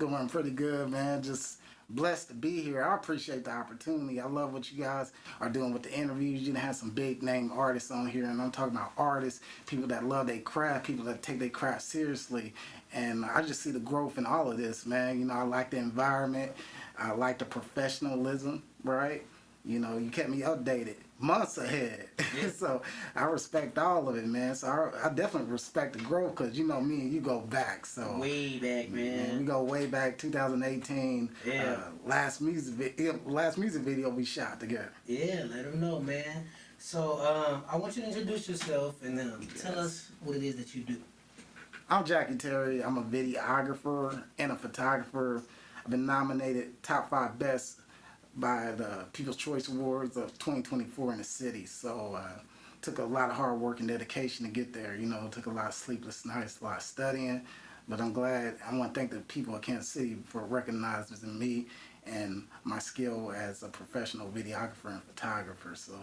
doing pretty good, man. Just blessed to be here. I appreciate the opportunity. I love what you guys are doing with the interviews. You have some big name artists on here, and I'm talking about artists, people that love their craft, people that take their craft seriously. And I just see the growth in all of this, man. I like the environment. I like the professionalism, right? You kept me updated months ahead. Yeah. So I respect all of it, man. So I definitely respect the growth because, me and you go back. So Way back, man. we go way back 2018. Yeah. Last music video we shot together. Yeah, let them know, man. So, I want you to introduce yourself and tell us what it is that you do. I'm Jackie Terry. I'm a videographer and a photographer. I've been nominated top 5 best by the People's Choice Awards of 2024 in the city. So took a lot of hard work and dedication to get there. Took a lot of sleepless nights, a lot of studying. But I'm glad. I want to thank the people of Kansas City for recognizing me and my skill as a professional videographer and photographer. So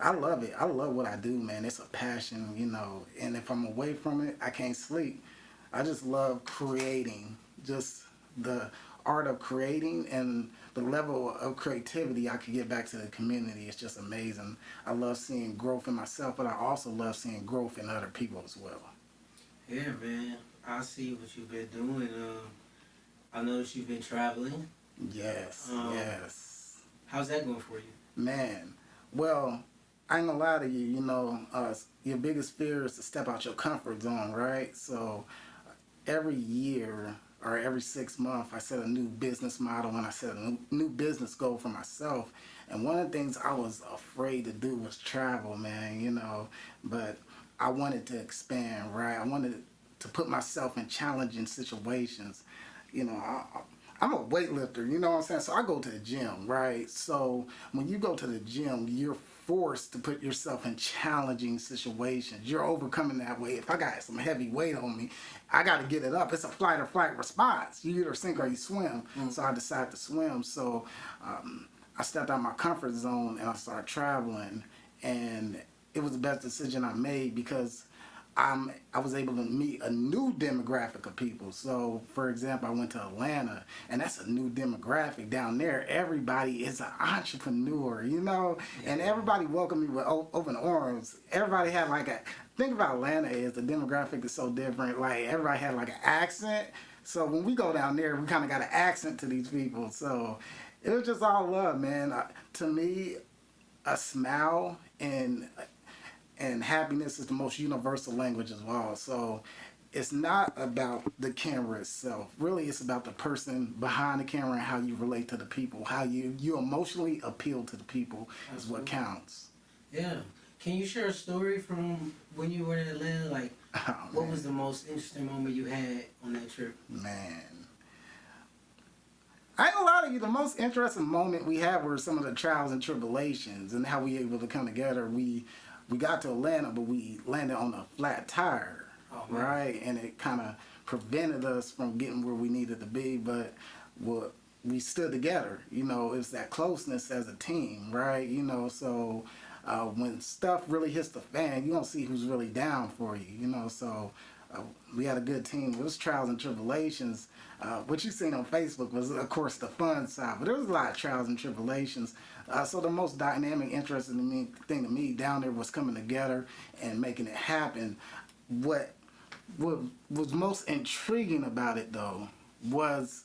I love it. I love what I do, man. It's a passion, and if I'm away from it, I can't sleep. I just love creating, just the art of creating and the level of creativity I could get back to the community. It's just amazing. I love seeing growth in myself, but I also love seeing growth in other people as well. Yeah, man. I see what you've been doing. I noticed you've been traveling. Yes, yes. How's that going for you? Man, well, I ain't gonna lie to you, your biggest fear is to step out your comfort zone, right? So every year or every 6 months, I set a new business model and I set a new business goal for myself. And one of the things I was afraid to do was travel, man, but I wanted to expand, right? I wanted to put myself in challenging situations. I'm a weightlifter, you know what I'm saying? So I go to the gym, right? So when you go to the gym, you're forced to put yourself in challenging situations. You're overcoming that weight. If I got some heavy weight on me, I got to get it up. It's a flight or flight response. You either sink or you swim. Mm-hmm. So I decided to swim. So I stepped out of my comfort zone and I started traveling. And it was the best decision I made because I was able to meet a new demographic of people. So, for example, I went to Atlanta, and that's a new demographic down there. Everybody is an entrepreneur, and everybody welcomed me with open arms. Everybody had think about Atlanta is the demographic is so different. Like, everybody had an accent. So when we go down there, we kind of got an accent to these people. So it was just all love, man. To me, a smile and happiness is the most universal language as well. So it's not about the camera itself. Really, it's about the person behind the camera and how you relate to the people, how you emotionally appeal to the people is what counts. Yeah. Can you share a story from when you were in Atlanta? What was the most interesting moment you had on that trip? Man. I ain't gonna lie to you, the most interesting moment we had were some of the trials and tribulations and how we were able to come together. We got to Atlanta, but we landed on a flat tire, right? And it kind of prevented us from getting where we needed to be, but we stood together. It's that closeness as a team, right? So when stuff really hits the fan, you don't see who's really down for you, So we had a good team. It was trials and tribulations. What you seen on Facebook was, of course, the fun side, but there was a lot of trials and tribulations. So the most dynamic, interesting thing to me down there was coming together and making it happen. What was most intriguing about it, though, was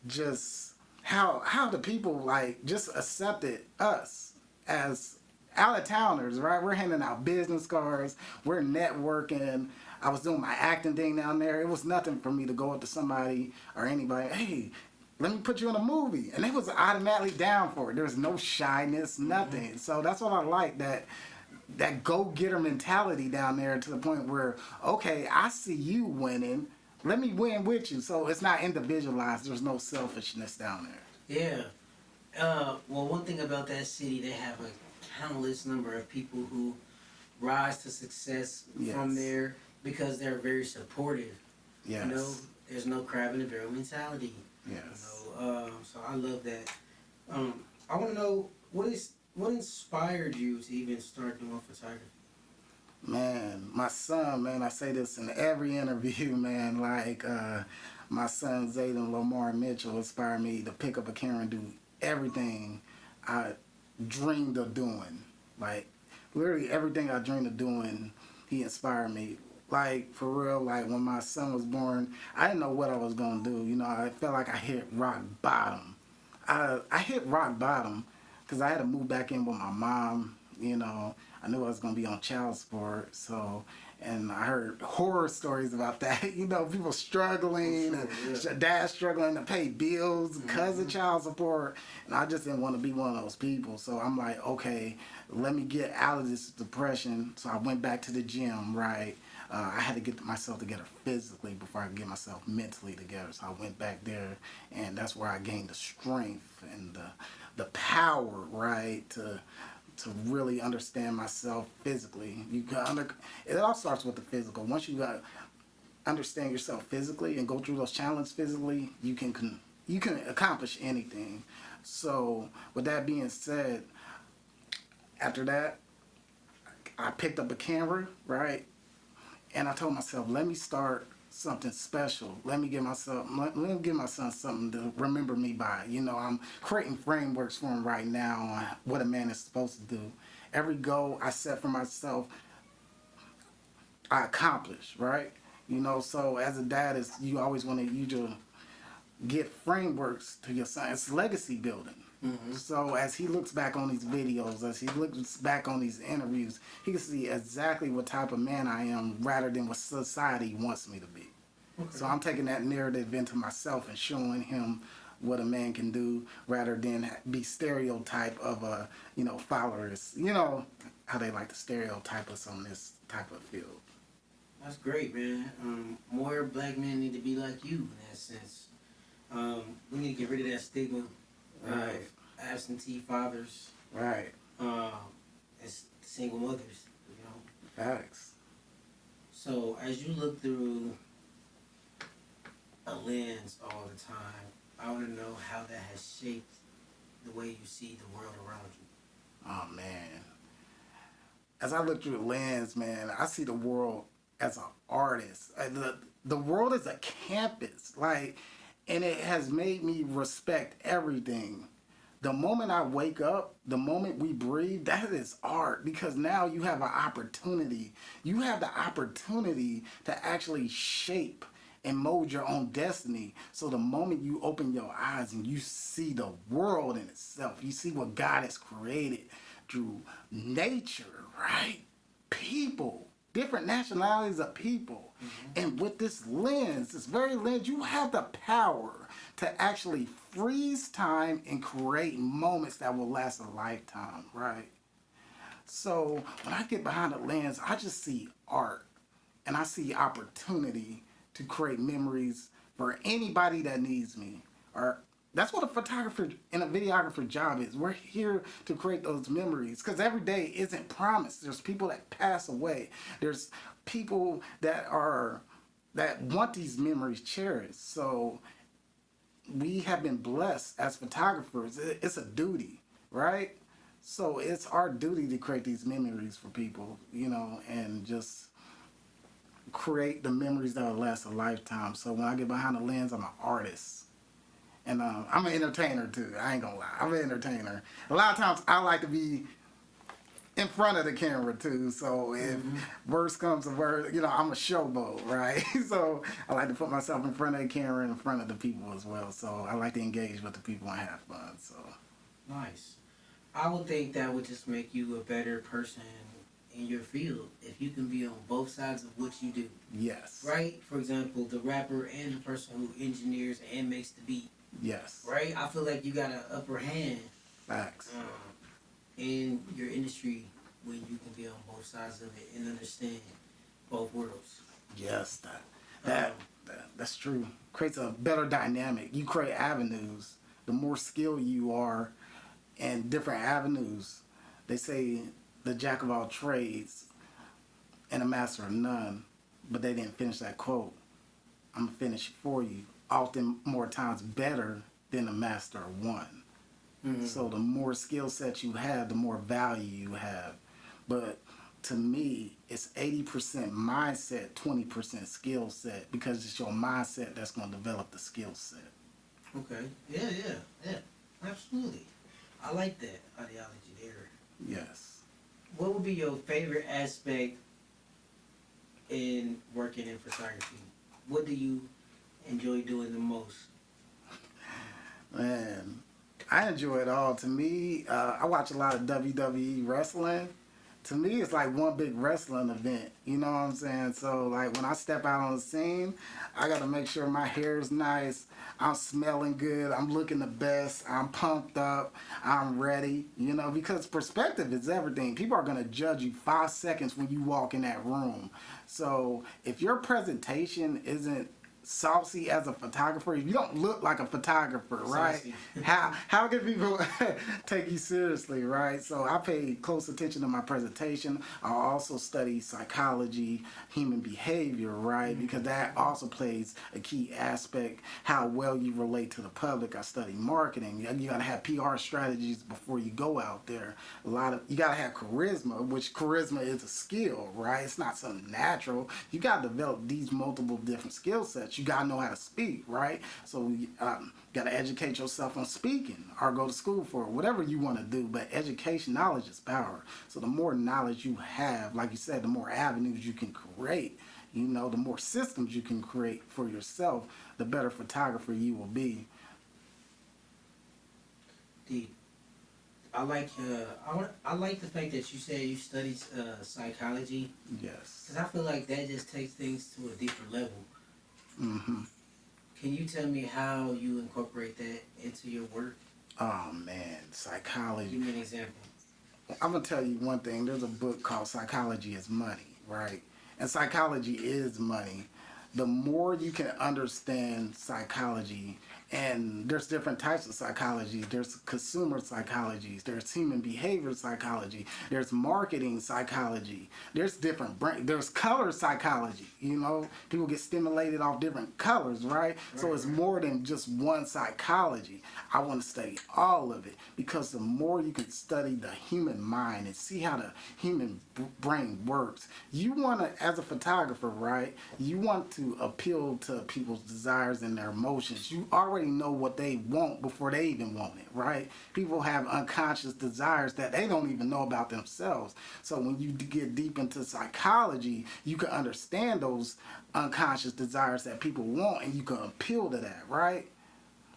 just how the people just accepted us as out-of-towners, right? We're handing out business cards, we're networking. I was doing my acting thing down there. It was nothing for me to go up to somebody or anybody, hey, let me put you in a movie. And they was automatically down for it. There was no shyness, nothing. Mm-hmm. So that's what I like, that go-getter mentality down there to the point where, okay, I see you winning. Let me win with you. So it's not individualized. There's no selfishness down there. Yeah. Well, one thing about that city, they have a countless number of people who rise to success from there because they're very supportive. Yes. There's no crab in the barrel mentality. Yes. So I love that. I want to know what inspired you to even start doing photography? Man, my son, man, I say this in every interview, man, my son Zayden Lamar Mitchell inspired me to pick up a camera and do everything I dreamed of doing. Like literally everything I dreamed of doing, he inspired me. Like for real, like when my son was born, I didn't know what I was gonna do. You know, I felt like I hit rock bottom. I hit rock bottom because I had to move back in with my mom. You know, I knew I was gonna be on child support, so and I heard horror stories about that. You know, people struggling, and dad struggling to pay bills because of child support, and I just didn't want to be one of those people. So I'm like, okay, let me get out of this depression. So I went back to the gym, right? I had to get myself together physically before I could get myself mentally together. So I went back there, and that's where I gained the strength and the power, right, to really understand myself physically. It all starts with the physical. Once you understand yourself physically and go through those challenges physically, you can accomplish anything. So with that being said, after that, I picked up a camera, right? And I told myself, let me start something special. Let me give my son something to remember me by. You know, I'm creating frameworks for him right now on what a man is supposed to do. Every goal I set for myself, I accomplish, right? You know, so as a dad, you always want to get frameworks to your son. It's legacy building. Mm-hmm. So as he looks back on these videos, as he looks back on these interviews, he can see exactly what type of man I am rather than what society wants me to be. Okay. So I'm taking that narrative into myself and showing him what a man can do rather than be stereotype of a, followers. You know how they like to stereotype us on this type of field. That's great, man. More black men need to be like you in that sense. We need to get rid of that stigma. Right. Absentee fathers. Right. As single mothers, you know. Facts. So as you look through a lens all the time, I want to know how that has shaped the way you see the world around you. Oh man. As I look through the lens, man, I see the world as an artist. The world is a canvas, like, and it has made me respect everything. The moment I wake up, the moment we breathe, that is art because now you have an opportunity. You have the opportunity to actually shape and mold your own destiny. So the moment you open your eyes and you see the world in itself, you see what God has created through nature, right? People, different nationalities of people. Mm-hmm. And with this lens, this very lens, you have the power to actually freeze time and create moments that will last a lifetime, right? So when I get behind the lens, I just see art and I see opportunity to create memories for anybody that needs me. Or that's what a photographer and a videographer job is. We're here to create those memories because every day isn't promised. There's people that pass away. There's people that want these memories cherished. So we have been blessed as photographers. It's a duty, right? So it's our duty to create these memories for people, and just create the memories that will last a lifetime. So when I get behind the lens, I'm an artist. And I'm an entertainer too. I ain't gonna lie. I'm an entertainer. A lot of times I like to be in front of the camera too. So if worst comes to worst, I'm a showboat, right? So I like to put myself in front of the camera and in front of the people as well. So I like to engage with the people and have fun. So nice. I would think that would just make you a better person in your field if you can be on both sides of what you do. Yes. Right? For example, the rapper and the person who engineers and makes the beat. Yes. Right? I feel like you got an upper hand. Facts. In your industry when you can be on both sides of it and understand both worlds. Yes, that's true. Creates a better dynamic. You create avenues. The more skilled you are in different avenues, they say the jack of all trades and a master of none, but they didn't finish that quote. I'm gonna finish it for you. Often more times better than a master of one. Mm-hmm. So the more skill sets you have, the more value you have. But to me, it's 80% mindset, 20% skill set, because it's your mindset that's going to develop the skill set. Okay. Yeah. Absolutely. I like that ideology there. Yes. What would be your favorite aspect in working in photography? What do you enjoy doing the most? Man, I enjoy it all. To me, I watch a lot of WWE wrestling. To me, it's like one big wrestling event. You know what I'm saying? So, like, when I step out on the scene, I got to make sure my hair is nice. I'm smelling good. I'm looking the best. I'm pumped up. I'm ready. You know, because perspective is everything. People are going to judge you 5 seconds when you walk in that room. So, if your presentation isn't saucy as a photographer, if you don't look like a photographer, right? How can people take you seriously, right? So I pay close attention to my presentation. I also study psychology, human behavior, right? Because that also plays a key aspect, how well you relate to the public. I study marketing. You gotta have PR strategies before you go out there. You gotta have charisma, which charisma is a skill, right? It's not something natural. You gotta develop these multiple different skill sets. You gotta know how to speak, right? So you gotta educate yourself on speaking, or go to school for it, whatever you want to do. But education, knowledge is power. So the more knowledge you have, like you said, the more avenues you can create. You know, the more systems you can create for yourself, the better photographer you will be. I like the fact that you said you studied psychology. Yes. Because I feel like that just takes things to a deeper level. Mm-hmm. Can you tell me how you incorporate that into your work? Oh man, psychology. Give me an example. I'm gonna tell you one thing. There's a book called Psychology is Money, right? And psychology is money. The more you can understand psychology, and there's different types of psychology. There's consumer psychology. There's human behavior psychology. There's marketing psychology. There's there's color psychology. You know, people get stimulated off different colors, right? So it's more than just one psychology. I want to study all of it, because the more you can study the human mind and see how the human brain works, you want to, as a photographer, right? You want to appeal to people's desires and their emotions. You already know what they want before they even want it, right? People have unconscious desires that they don't even know about themselves. So when you get deep into psychology, you can understand those unconscious desires that people want, and you can appeal to that, right?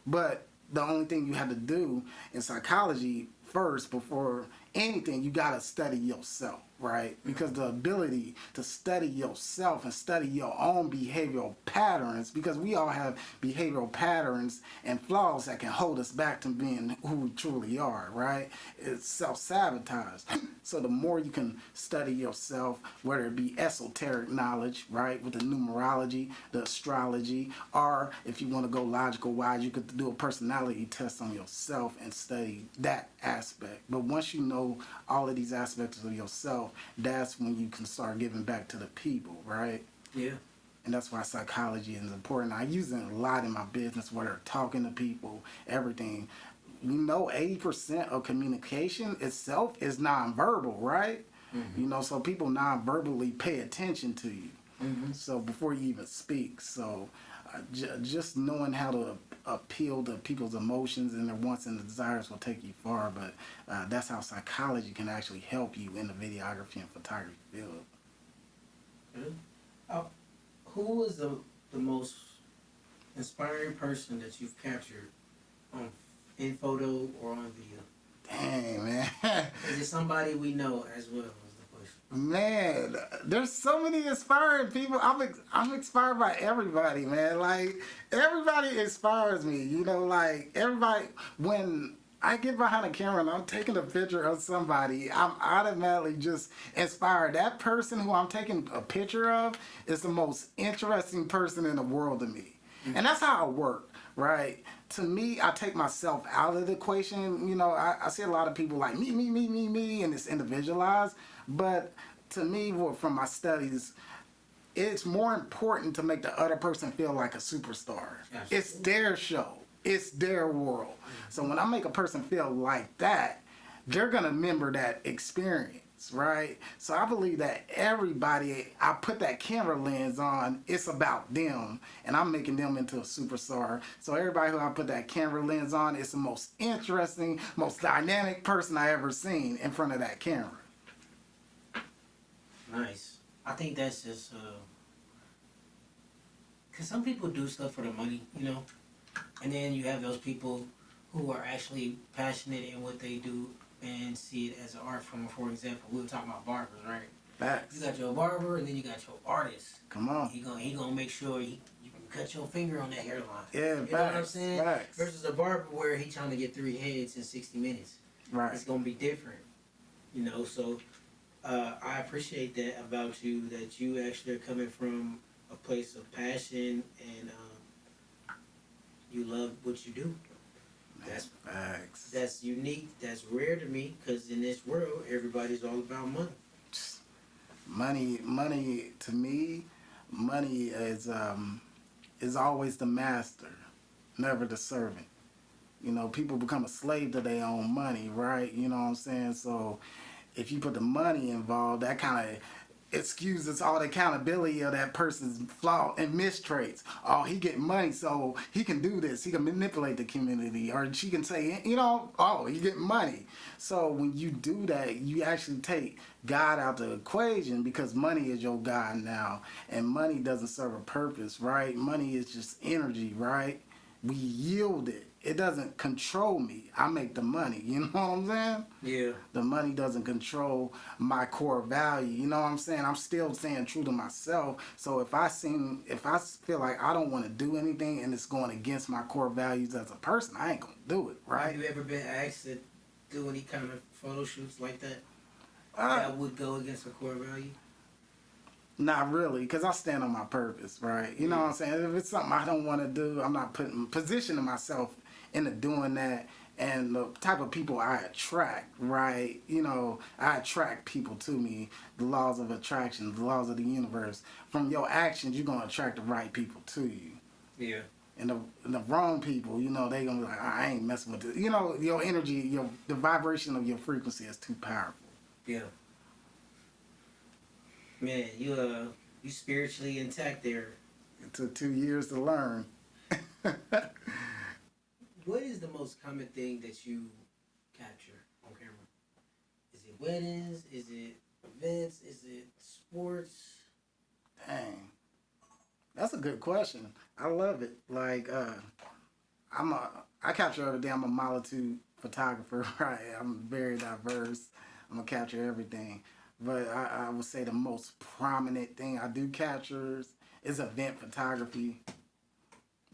But the only thing you have to do in psychology first, before anything, you got to study yourself, right? Because the ability to study yourself and study your own behavioral patterns, because we all have behavioral patterns and flaws that can hold us back to being who we truly are, right? It's self-sabotage. So the more you can study yourself, whether it be esoteric knowledge, right, with the numerology, the astrology, or if you want to go logical wise, you could do a personality test on yourself and study that aspect. But once you know all of these aspects of yourself, that's when you can start giving back to the people, right? Yeah. And that's why psychology is important. I use it a lot in my business, whether talking to people, everything. We know 80% of communication itself is nonverbal, right? Mm-hmm. You know, so people non-verbally pay attention to you. Mm-hmm. So before you even speak. So just knowing how to appeal to people's emotions and their wants and desires will take you far. But that's how psychology can actually help you in the videography and photography field. Who was the most inspiring person that you've captured in photo or on video? Dang, man. Is it somebody we know as well? Man, there's so many inspiring people. I'm inspired by everybody, man. Like, everybody inspires me. You know, like, everybody, when I get behind a camera and I'm taking a picture of somebody, I'm automatically just inspired. That person who I'm taking a picture of is the most interesting person in the world to me. Mm-hmm. And that's how I work, right? To me, I take myself out of the equation. You know, I see a lot of people like me, and it's individualized. But to me, from my studies, it's more important to make the other person feel like a superstar. Absolutely. It's their show. It's their world. Mm-hmm. So when I make a person feel like that, they're gonna remember that experience, right? So I believe that everybody I put that camera lens on, it's about them, and I'm making them into a superstar. So everybody who I put that camera lens on, it's the most interesting, most dynamic person I ever seen in front of that camera. Nice. I think that's just because some people do stuff for the money, and then you have those people who are actually passionate in what they do and see it as an art form. For example, we were talking about barbers, right? Facts. You got your barber, and then you got your artist. Come on. He gonna make sure you can cut your finger on that hairline. Yeah, you facts, know what I'm saying? Facts. Versus a barber where he trying to get 3 heads in 60 minutes. Right. It's gonna be different, So I appreciate that about you. That you actually are coming from a place of passion and you love what you do. That's facts. That's unique. That's rare to me because in this world, everybody's all about money. Money to me, money is always the master, never the servant. People become a slave to their own money, right? You know what I'm saying? So if you put the money involved, that kind of excuses all the accountability of that person's flaw and mistraits. Oh, he get money, so he can do this. He can manipulate the community, or she can say, oh, he get money. So when you do that, you actually take God out the equation because money is your God now, and money doesn't serve a purpose, right? Money is just energy, right? We yield it. It doesn't control me. I make the money. You know what I'm saying? Yeah. The money doesn't control my core value. You know what I'm saying? I'm still staying true to myself. So if I feel like I don't want to do anything and it's going against my core values as a person, I ain't gonna do it, right? Have you ever been asked to do any kind of photo shoots like that? That would go against a core value? Not really, because I stand on my purpose, right? You know what I'm saying? If it's something I don't want to do, I'm not positioning myself into doing that. And the type of people I attract, right? I attract people to me. The laws of attraction, the laws of the universe. From your actions, you're going to attract the right people to you. Yeah. And the wrong people, they going to be like, I ain't messing with this. Your energy, the vibration of your frequency is too powerful. Yeah. Man, you spiritually intact there. It took 2 years to learn. What is the most common thing that you capture on camera? Is it weddings? Is it events? Is it sports? Dang. That's a good question. I love it. Like, I capture every day. I'm a multitude photographer, right? I'm very diverse. I'm going to capture everything. But I would say the most prominent thing I do capture is event photography,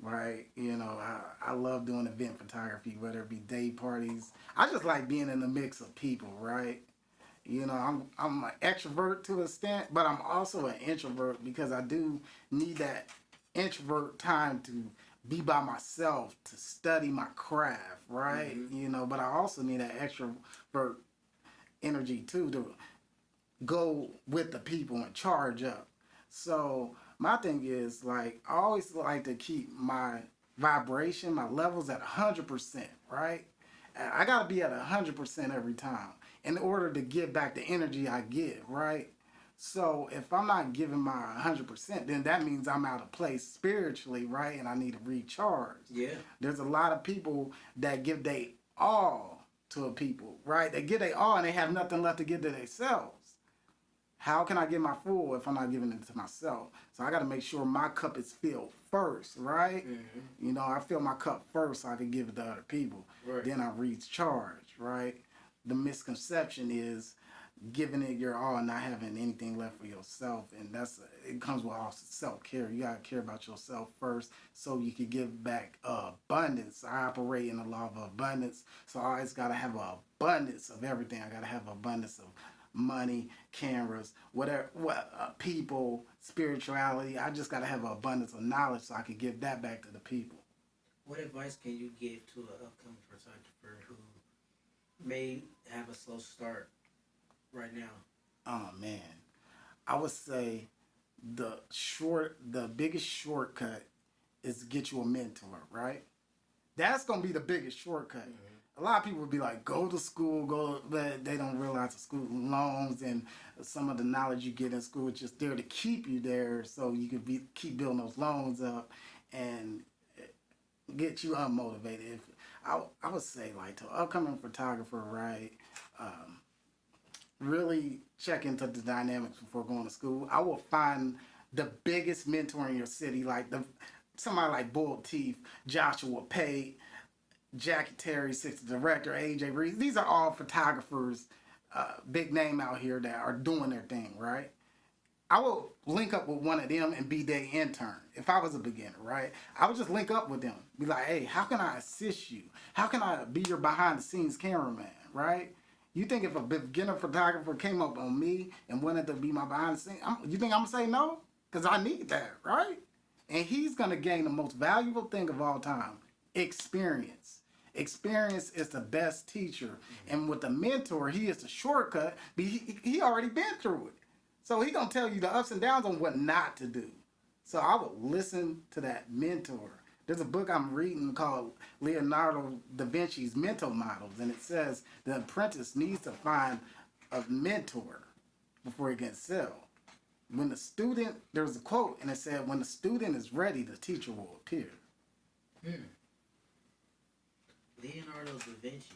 right? I love doing event photography, whether it be day parties. I just like being in the mix of people, right? I'm an extrovert to an extent, but I'm also an introvert because I do need that introvert time to be by myself, to study my craft, right? Mm-hmm. But I also need that extrovert energy too to go with the people and charge up. So my thing is, like, I always like to keep my vibration, my levels at 100%, right? I gotta be at 100% every time in order to give back the energy I give, right? So if I'm not giving my 100%, then that means I'm out of place spiritually, right? And I need to recharge. Yeah. There's a lot of people that give their all to a people, right? They give their all and they have nothing left to give to themselves. How can I get my full if I'm not giving it to myself? So I got to make sure my cup is filled first, right? Mm-hmm. I fill my cup first so I can give it to other people. Right. Then I recharge, right? The misconception is giving it your all and not having anything left for yourself. And it comes with also self-care. You got to care about yourself first so you can give back abundance. I operate in the law of abundance. So I always got to have an abundance of everything. I got to have abundance of money, cameras, whatever, people, spirituality. I just got to have an abundance of knowledge so I can give that back to the people. What advice can you give to an upcoming photographer who may have a slow start right now? Oh man, I would say the biggest shortcut is to get you a mentor, right? That's gonna be the biggest shortcut. a lot of people would be like, go to school, but they don't realize the school loans and some of the knowledge you get in school is just there to keep you there so you can keep building those loans up and get you unmotivated. I would say, like, to upcoming photographer, right, really check into the dynamics before going to school. I will find the biggest mentor in your city, like somebody like Bull Teeth, Joshua Pate, Jackie Terry, Sixth Director, AJ Reeves. These are all photographers, big name out here that are doing their thing, right? I will link up with one of them and be their intern. If I was a beginner, right? I would just link up with them. Be like, hey, how can I assist you? How can I be your behind the scenes cameraman, right? You think if a beginner photographer came up on me and wanted to be my behind the scenes, you think I'm going to say no? Because I need that, right? And he's going to gain the most valuable thing of all time, experience. Experience is the best teacher. And with the mentor, he is the shortcut. But he already been through it. So he gonna tell you the ups and downs on what not to do. So I would listen to that mentor. There's a book I'm reading called Leonardo da Vinci's Mental Models, and it says the apprentice needs to find a mentor before he can excel. When the student, there's a quote, and it said, when the student is ready, the teacher will appear. Leonardo da Vinci.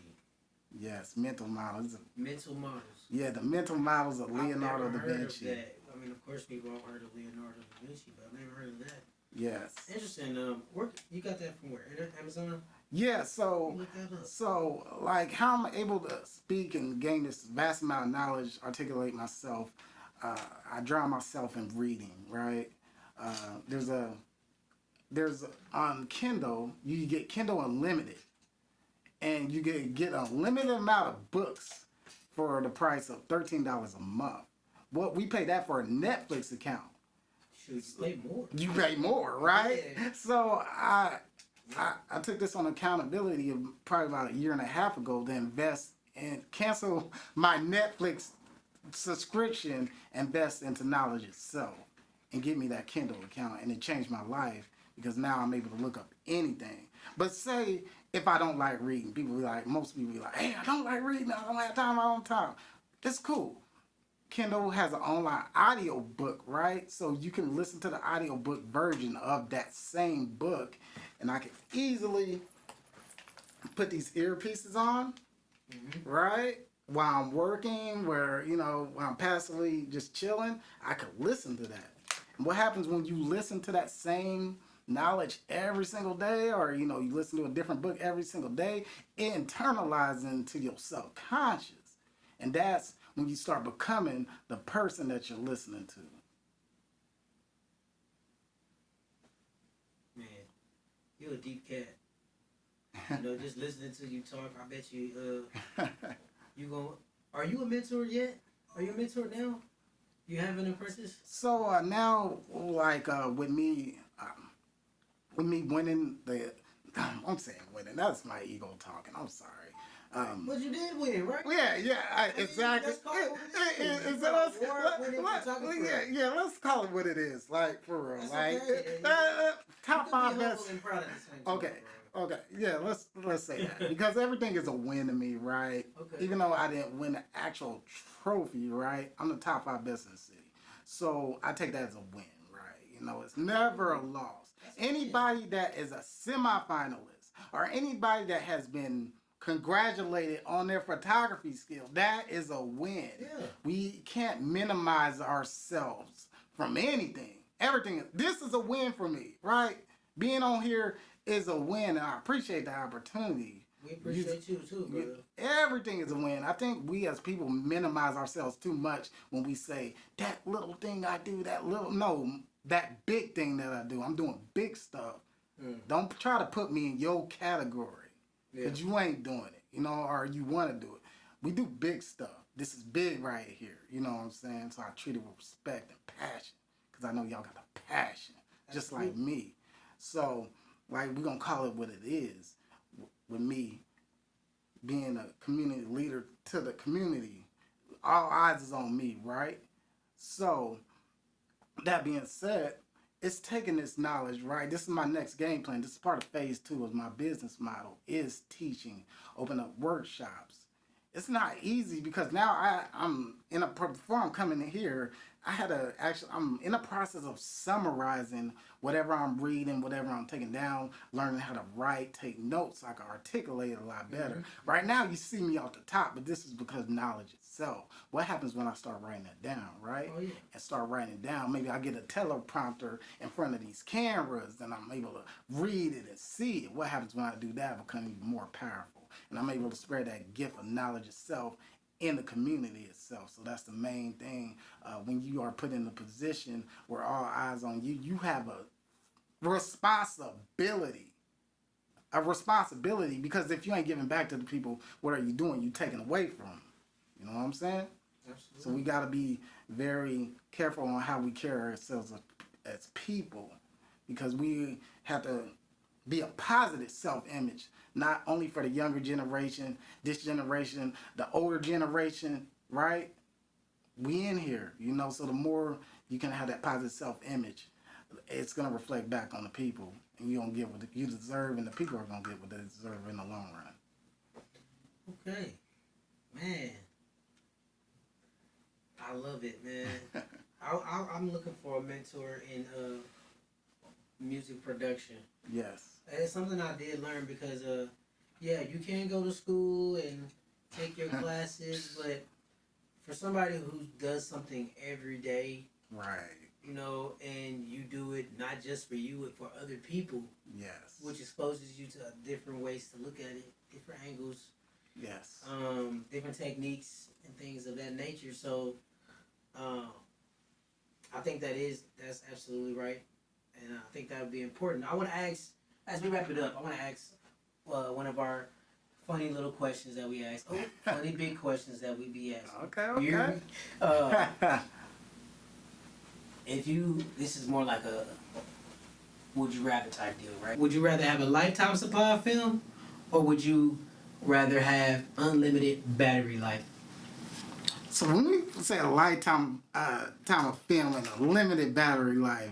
Yes, mental models. Mental models. Yeah, the mental models of Leonardo da I've never heard Vinci. of that. I mean, of course, we've all heard of Leonardo da Vinci, but I've never heard of that. Yes. Interesting. Where you got that from? Where? Amazon? Yeah. So, Look that up. so like how I'm able to speak and gain this vast amount of knowledge, articulate myself. I drown myself in reading. Right. There's on Kindle you get Kindle Unlimited, and you get a limited amount of books for the price of $13 a month. What we pay that for a Netflix account. Should you pay more? You pay more, right? Yeah. So I took this on accountability probably about a year and a half ago to invest and cancel my Netflix subscription, invest into knowledge itself, and give me that Kindle account, and it changed my life because now I'm able to look up anything. But say if I don't like reading, most people be like, hey, I don't like reading, I don't have time, I don't have time. It's cool. Kindle has an online audio book, right? So you can listen to the audio book version of that same book, and I can easily put these earpieces on, right? While I'm working, while I'm passively just chilling, I could listen to that. And what happens when you listen to that same knowledge every single day, or you listen to a different book every single day, it internalizes into your subconscious, and that's when you start becoming the person that you're listening to. Man, you're a deep cat. Just listening to you talk, I bet you you going. Are you a mentor yet? Are you a mentor now? You have an apprentice? So now, like with me winning I'm saying winning. That's my ego talking. I'm sorry. But you did win, right? Yeah, exactly. Let's call it what it is. Let's call it what it is. Like, for real. That's Like, okay. top You can five be best. humble and proud at the same time, Okay. bro. Okay. Yeah, let's say that. Because everything is a win to me, right? Okay. Even though I didn't win the actual trophy, right? I'm the top 5 best in the city. So I take that as a win, right? It's never a loss. Anybody that is a semifinalist or anybody that has been congratulated on their photography skill, that is a win. Yeah. We can't minimize ourselves from anything. Everything. This is a win for me, right? Being on here is a win, and I appreciate the opportunity. We appreciate you too, brother. Everything is a win. I think we as people minimize ourselves too much when we say, that little thing I do, that big thing that I do. I'm doing big stuff. Don't try to put me in your category. Because you ain't doing it, or you want to do it. We do big stuff. This is big right here. You know what I'm saying? So I treat it with respect and passion. Because I know y'all got a passion, just like me. So, like, we're going to call it what it is. With me being a community leader to the community, all eyes is on me, right? So, that being said, it's taking this knowledge, right? This is my next game plan. This is part of phase 2 of my business model is teaching, open up workshops. It's not easy because now I'm in a before I'm coming in here, I had to actually I'm in a process of summarizing whatever I'm reading, whatever I'm taking down, learning how to write, take notes so I can articulate it a lot better. Right now you see me off the top, but this is because knowledge itself. What happens when I start writing that down, right? Oh, yeah. And start writing it down. Maybe I get a teleprompter in front of these cameras and I'm able to read it and see it. What happens when I do that? I become even more powerful. And I'm able to spread that gift of knowledge itself in the community itself. So that's the main thing. When you are put in a position where all eyes on you, you have a responsibility. A responsibility, because if you ain't giving back to the people, what are you doing? You taking away from them. You know what I'm saying? Absolutely. So we got to be very careful on how we carry ourselves as people, because we have to be a positive self-image, not only for the younger generation, this generation, the older generation, right? We in here, so the more you can have that positive self-image, it's going to reflect back on the people, and you don't get what you deserve, and the people are going to get what they deserve in the long run. Okay. Man. I love it, man. I'm looking for a mentor in music production. Yes. It's something I did learn because, you can go to school and take your classes, but for somebody who does something every day, right, and you do it not just for you, but for other people, yes, which exposes you to different ways to look at it, different angles, yes, different techniques and things of that nature. So, I think that's absolutely right, and I think that would be important. I want to ask, as we wrap it up, I want to ask one of our funny little questions that we ask. Oh, funny big questions that we be asking. Okay. This is more like a would you rather type deal, right? Would you rather have a lifetime supply of film, or would you rather have unlimited battery life? So when we say a lifetime time of film and a limited battery life,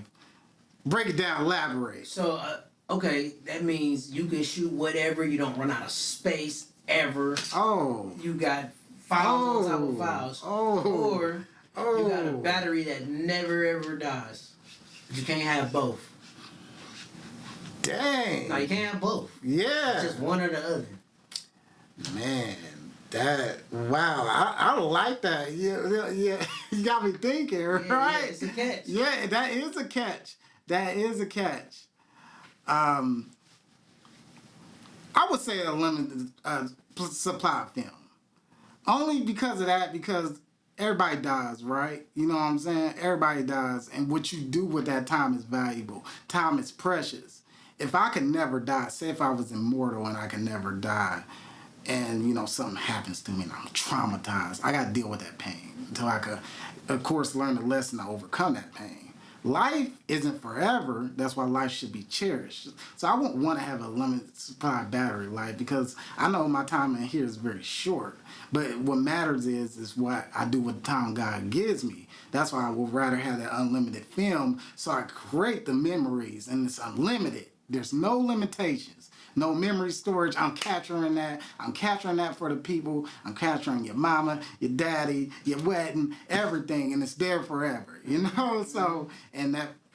break it down, elaborate. So, okay, that means you can shoot whatever, you don't run out of space ever. Oh. You got files on top of files. Oh. Or you got a battery that never ever dies. But you can't have both. Dang. No, you can't have both. Yeah. It's just one or the other. Man. Wow, I like that. Yeah, you got me thinking, right? Yeah, it's a catch. Yeah, that is a catch. I would say a limited supply of film. Only because of that, because everybody dies, right? You know what I'm saying? Everybody dies, and what you do with that time is valuable. Time is precious. If I could never die, say if I was immortal and I could never die, and something happens to me and I'm traumatized, I got to deal with that pain until I could, of course, learn the lesson to overcome that pain. Life isn't forever. That's why life should be cherished. So I wouldn't want to have a limited supply battery life, because I know my time in here is very short. But what matters is what I do with the time God gives me. That's why I would rather have that unlimited film, so I create the memories, and it's unlimited. There's no limitations. No memory storage. I'm capturing that. I'm capturing that for the people. I'm capturing your mama, your daddy, your wedding, everything, and it's there forever. So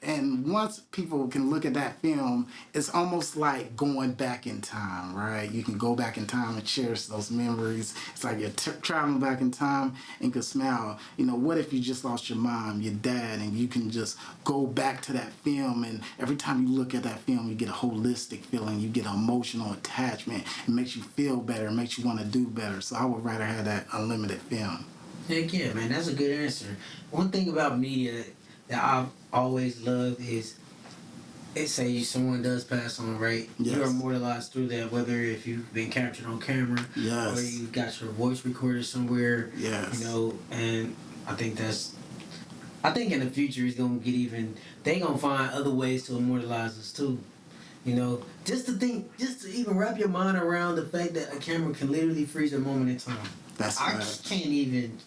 and once people can look at that film, it's almost like going back in time, right? You can go back in time and cherish those memories. It's like you're traveling back in time and can smile. What if you just lost your mom, your dad, and you can just go back to that film, and every time you look at that film, you get a holistic feeling. You get an emotional attachment. It makes you feel better. It makes you want to do better. So I would rather have that unlimited film. Heck yeah, man. That's a good answer. One thing about media that I've always loved is, say someone does pass on, right? Yes. You're immortalized through that, whether if you've been captured on camera, yes, or you got your voice recorded somewhere, yes, and I think in the future it's gonna get even. They gonna find other ways to immortalize us too. Just to even wrap your mind around the fact that a camera can literally freeze a moment in time. I just can't even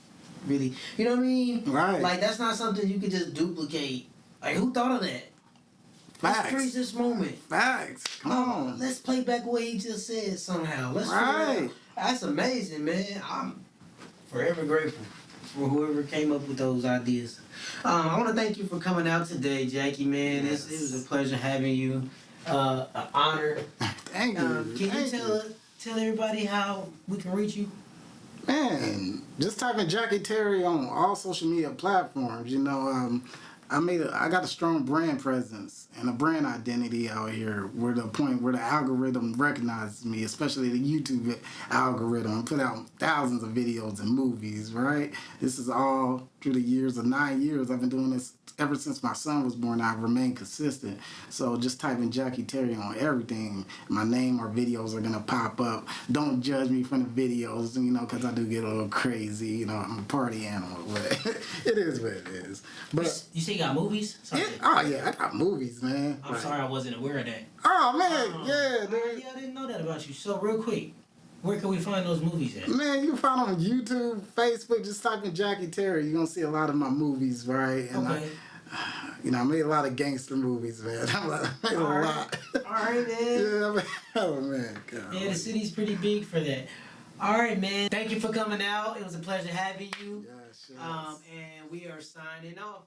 really, you know what I mean? Right. Like, that's not something you can just duplicate. Like, who thought of that? Facts. Let's freeze this moment. Facts. Come on. Let's play back what he just said somehow. Let's figure it out. That's amazing, man. I'm forever grateful for whoever came up with those ideas. I want to thank you for coming out today, Jackie, man. Yes. It was a pleasure having you. An honor. Thank you. Can you tell everybody how we can reach you? Man, just type in Jackie Terry on all social media platforms. You know, I got a strong brand presence and a brand identity out here. Where the point where the algorithm recognizes me, especially the YouTube algorithm. I put out thousands of videos and movies. Right. This is all through the years of 9 years. I've been doing this ever since my son was born. I've remained consistent. So just type in Jackie Terry on everything. My name or videos are gonna pop up. Don't judge me from the videos, you know, because I do get a little crazy. You know, I'm a party animal, but it is what it is. But you say you got movies? Sorry. yeah, I got movies, man. I'm sorry, I wasn't aware of that. Oh man, yeah, dude. Yeah, I didn't know that about you. So real quick, where can we find those movies at? Man, you can find them on YouTube, Facebook. Just type in Jackie Terry. You're gonna see a lot of my movies, right? And Okay. I made a lot of gangster movies, man. I made a lot. All right, man. Yeah, oh man, God. Yeah, the city's pretty big for that. All right, man. Thank you for coming out. It was a pleasure having you. Yes, yes. And we are signing off.